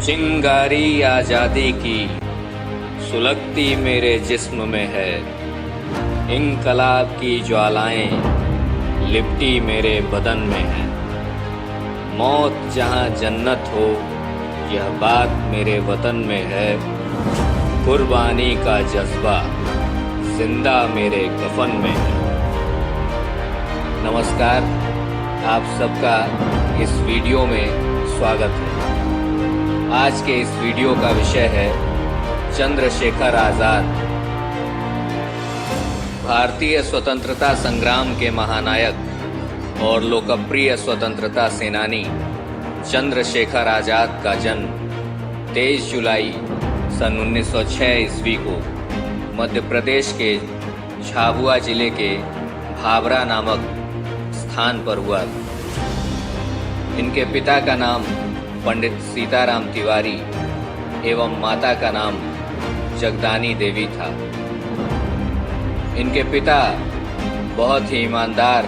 चिंगारी आजादी की सुलगती मेरे जिस्म में है। इनकलाब की ज्वालाएं लिपटी मेरे बदन में है। मौत जहां जन्नत हो यह बात मेरे वतन में है। कुर्बानी का जज्बा जिंदा मेरे कफन में है। नमस्कार, आप सबका इस वीडियो में स्वागत है। आज के इस वीडियो का विषय है चंद्रशेखर आजाद, भारतीय स्वतंत्रता संग्राम के महानायक और लोकप्रिय स्वतंत्रता सेनानी चंद्रशेखर आजाद का जन्म 23 जुलाई सन 1906 ईस्वी को मध्य प्रदेश के झाबुआ जिले के भाबरा नामक स्थान पर हुआ। इनके पिता का नाम पंडित सीताराम तिवारी एवं माता का नाम जगदानी देवी था। इनके पिता बहुत ही ईमानदार,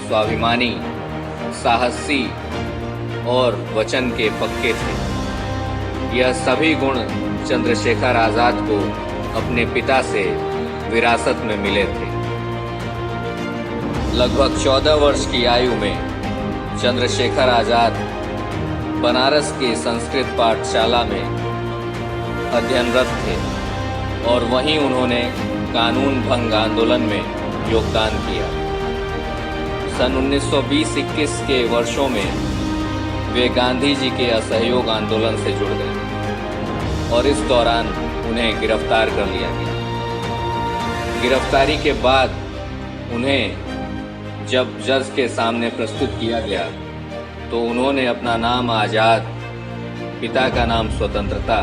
स्वाभिमानी, साहसी और वचन के पक्के थे। यह सभी गुण चंद्रशेखर आजाद को अपने पिता से विरासत में मिले थे। लगभग 14 वर्ष की आयु में चंद्रशेखर आजाद बनारस के संस्कृत पाठशाला में अध्ययनरत थे और वहीं उन्होंने कानून भंग आंदोलन में योगदान किया। सन 1920-21 के वर्षों में वे गांधी जी के असहयोग आंदोलन से जुड़ गए और इस दौरान उन्हें गिरफ्तार कर लिया गया। गिरफ्तारी के बाद उन्हें जब जज के सामने प्रस्तुत किया गया तो उन्होंने अपना नाम आजाद, पिता का नाम स्वतंत्रता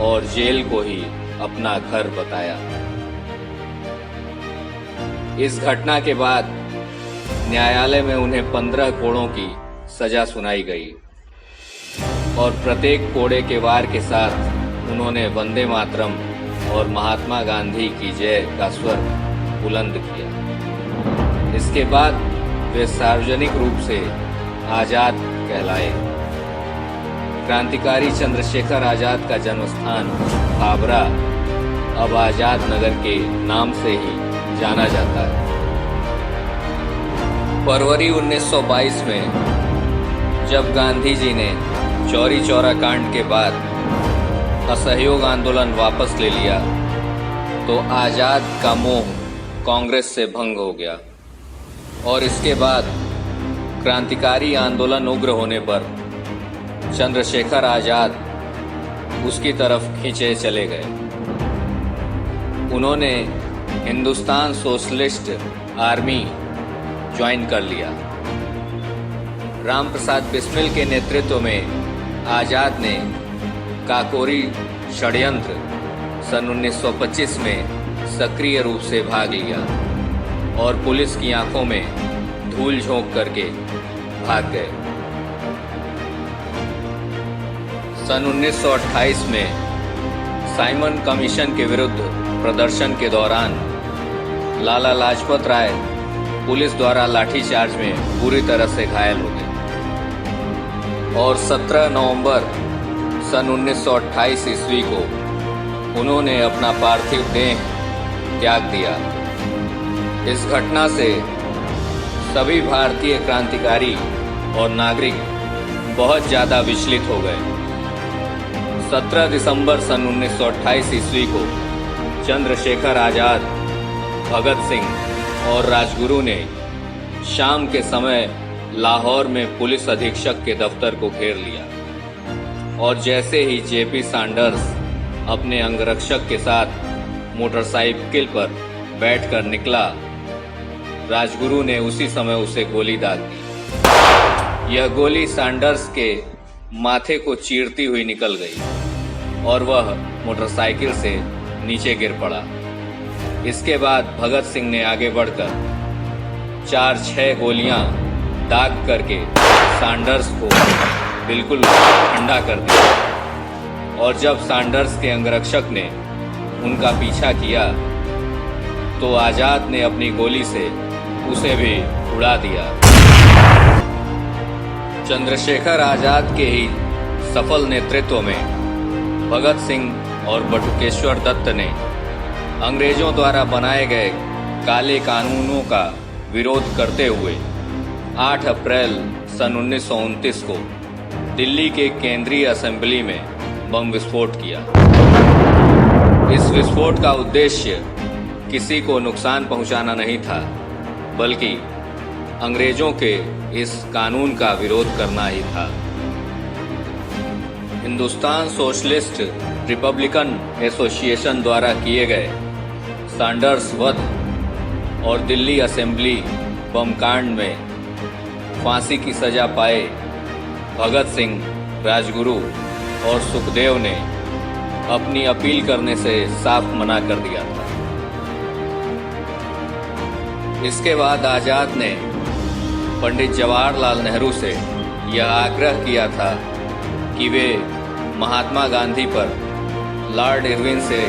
और जेल को ही अपना घर बताया। इस घटना के बाद न्यायालय में उन्हें 15 कोड़ों की सजा सुनाई गई और प्रत्येक कोड़े के वार के साथ उन्होंने वंदे मातरम और महात्मा गांधी की जय का स्वर बुलंद किया। इसके बाद वे सार्वजनिक रूप से आजाद कहलाए। क्रांतिकारी चंद्रशेखर आजाद का जन्म स्थान भाबरा अब आजाद नगर के नाम से ही जाना जाता है। फरवरी 1922 में जब गांधी जी ने चौरी चौरा कांड के बाद असहयोग आंदोलन वापस ले लिया तो आजाद का मोह कांग्रेस से भंग हो गया और इसके बाद क्रांतिकारी आंदोलन उग्र होने पर चंद्रशेखर आजाद उसकी तरफ खींचे चले गए। उन्होंने हिंदुस्तान सोशलिस्ट आर्मी ज्वाइन कर लिया। राम प्रसाद बिस्मिल के नेतृत्व में आजाद ने काकोरी षड्यंत्र सन 1925 में सक्रिय रूप से भाग लिया और पुलिस की आंखों में धूल झोंक करके भाग गए। सन 1928 में साइमन कमीशन के विरुद्ध प्रदर्शन के दौरान लाला लाजपत राय पुलिस द्वारा लाठीचार्ज में बुरी तरह से घायल हो गए और 17 नवंबर सन 1928 ईस्वी को उन्होंने अपना पार्थिव देह त्याग दिया। इस घटना से सभी भारतीय क्रांतिकारी और नागरिक बहुत ज़्यादा विचलित हो गए। 17 दिसंबर सन 1928 ईस्वी को चंद्रशेखर आजाद, भगत सिंह और राजगुरु ने शाम के समय लाहौर में पुलिस अधीक्षक के दफ्तर को घेर लिया और जैसे ही जेपी सैंडर्स अपने अंगरक्षक के साथ मोटरसाइकिल पर बैठकर निकला, राजगुरु ने उसी समय उसे गोली दाग दी। यह गोली सैंडर्स के माथे को चीरती हुई निकल गई और वह मोटरसाइकिल से नीचे गिर पड़ा। इसके बाद भगत सिंह ने आगे बढ़कर 4-6 गोलियां दाग करके सैंडर्स को बिल्कुल ठंडा कर दिया और जब सैंडर्स के अंगरक्षक ने उनका पीछा किया तो आजाद ने अपनी गोली से उसे भी उड़ा दिया। चंद्रशेखर आजाद के ही सफल नेतृत्व में भगत सिंह और बटुकेश्वर दत्त ने अंग्रेजों द्वारा बनाए गए काले कानूनों का विरोध करते हुए 8 अप्रैल सन 1929 को दिल्ली के केंद्रीय असेंबली में बम विस्फोट किया। इस विस्फोट का उद्देश्य किसी को नुकसान पहुंचाना नहीं था, बल्कि अंग्रेजों के इस कानून का विरोध करना ही था। हिंदुस्तान सोशलिस्ट रिपब्लिकन एसोसिएशन द्वारा किए गए सैंडर्स वध और दिल्ली असेंबली बम कांड में फांसी की सजा पाए भगत सिंह, राजगुरु और सुखदेव ने अपनी अपील करने से साफ मना कर दिया था। इसके बाद आजाद ने पंडित जवाहरलाल नेहरू से यह आग्रह किया था कि वे महात्मा गांधी पर लॉर्ड इरविन से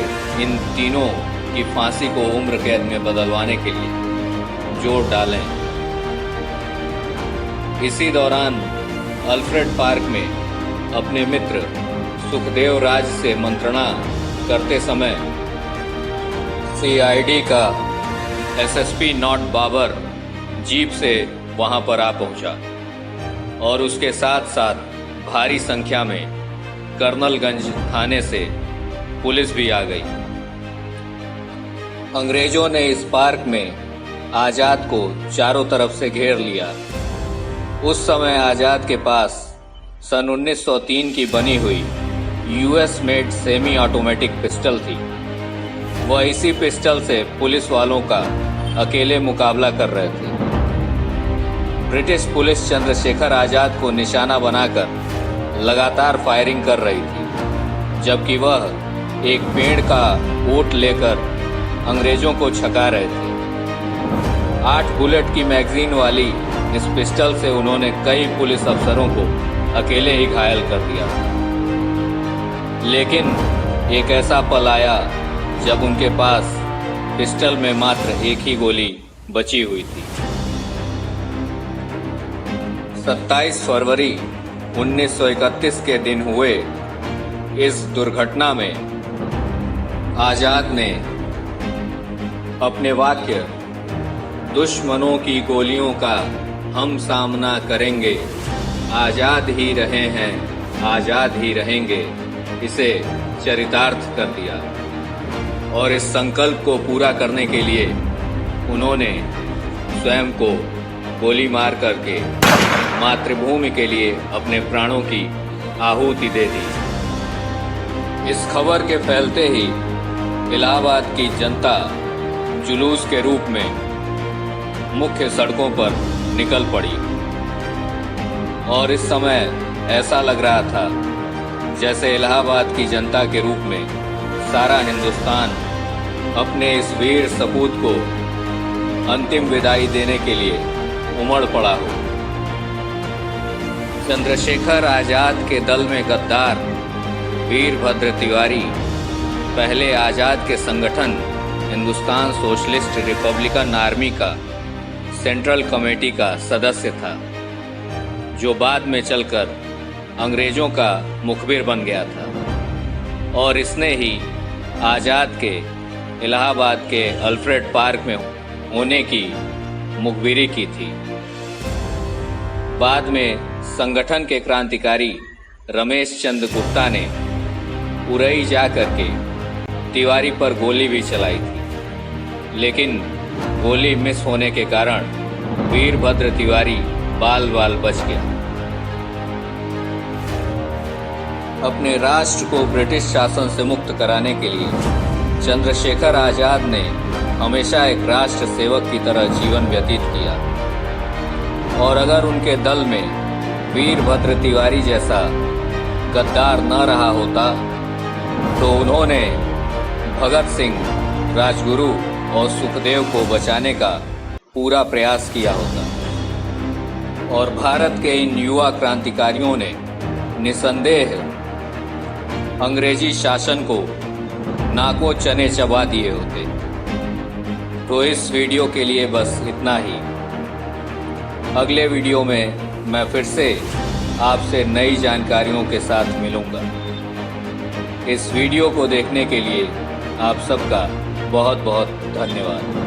इन तीनों की फांसी को उम्र कैद में बदलवाने के लिए जोर डालें। इसी दौरान अल्फ्रेड पार्क में अपने मित्र सुखदेव राज से मंत्रणा करते समय सीआईडी का एसएसपी नॉट बाबर जीप से वहां पर आ पहुंचा और उसके साथ साथ भारी संख्या में कर्नलगंज थाने से पुलिस भी आ गई। अंग्रेजों ने इस पार्क में आजाद को चारों तरफ से घेर लिया। उस समय आजाद के पास सन 1903 की बनी हुई US made semi automatic pistol थी। वह इसी पिस्टल से पुलिस वालों का अकेले मुकाबला कर रहे थे। ब्रिटिश पुलिस चंद्रशेखर आजाद को निशाना बनाकर लगातार फायरिंग कर रही थी, जबकि वह एक पेड़ का ओट लेकर अंग्रेजों को छका रहे थे। 8 बुलेट की मैगजीन वाली इस पिस्टल से उन्होंने कई पुलिस अफसरों को अकेले ही घायल कर दिया। लेकिन एक ऐसा पल आया जब उनके पास पिस्टल में मात्र एक ही गोली बची हुई थी। 27 फरवरी 1931 के दिन हुए इस दुर्घटना में आजाद ने अपने वाक्य दुश्मनों की गोलियों का हम सामना करेंगे, आजाद ही रहे हैं, आजाद ही रहेंगे, इसे चरितार्थ कर दिया। और इस संकल्प को पूरा करने के लिए उन्होंने स्वयं को गोली मार करके मातृभूमि के लिए अपने प्राणों की आहुति दे दी। इस खबर के फैलते ही इलाहाबाद की जनता जुलूस के रूप में मुख्य सड़कों पर निकल पड़ी और इस समय ऐसा लग रहा था जैसे इलाहाबाद की जनता के रूप में सारा हिंदुस्तान अपने इस वीर सपूत को अंतिम विदाई देने के लिए उमड़ पड़ा हो। चंद्रशेखर आजाद के दल में गद्दार वीरभद्र तिवारी पहले आजाद के संगठन हिंदुस्तान सोशलिस्ट रिपब्लिकन आर्मी का सेंट्रल कमेटी का सदस्य था, जो बाद में चलकर अंग्रेजों का मुखबिर बन गया था और इसने ही आजाद के इलाहाबाद के अल्फ्रेड पार्क में होने की मुखबिरी की थी। बाद में संगठन के क्रांतिकारी रमेश चंद्र गुप्ता ने उरई जाकर के तिवारी पर गोली भी चलाई थी, लेकिन गोली मिस होने के कारण वीरभद्र तिवारी बाल बाल बच गया। अपने राष्ट्र को ब्रिटिश शासन से मुक्त कराने के लिए चंद्रशेखर आजाद ने हमेशा एक राष्ट्र सेवक की तरह जीवन व्यतीत किया और अगर उनके दल में वीरभद्र तिवारी जैसा गद्दार न रहा होता तो उन्होंने भगत सिंह, राजगुरु और सुखदेव को बचाने का पूरा प्रयास किया होता और भारत के इन युवा क्रांतिकारियों ने निसंदेह अंग्रेजी शासन को नाको चने चबा दिए होते। तो इस वीडियो के लिए बस इतना ही। अगले वीडियो में मैं फिर से आपसे नई जानकारियों के साथ मिलूंगा। इस वीडियो को देखने के लिए आप सबका बहुत बहुत धन्यवाद।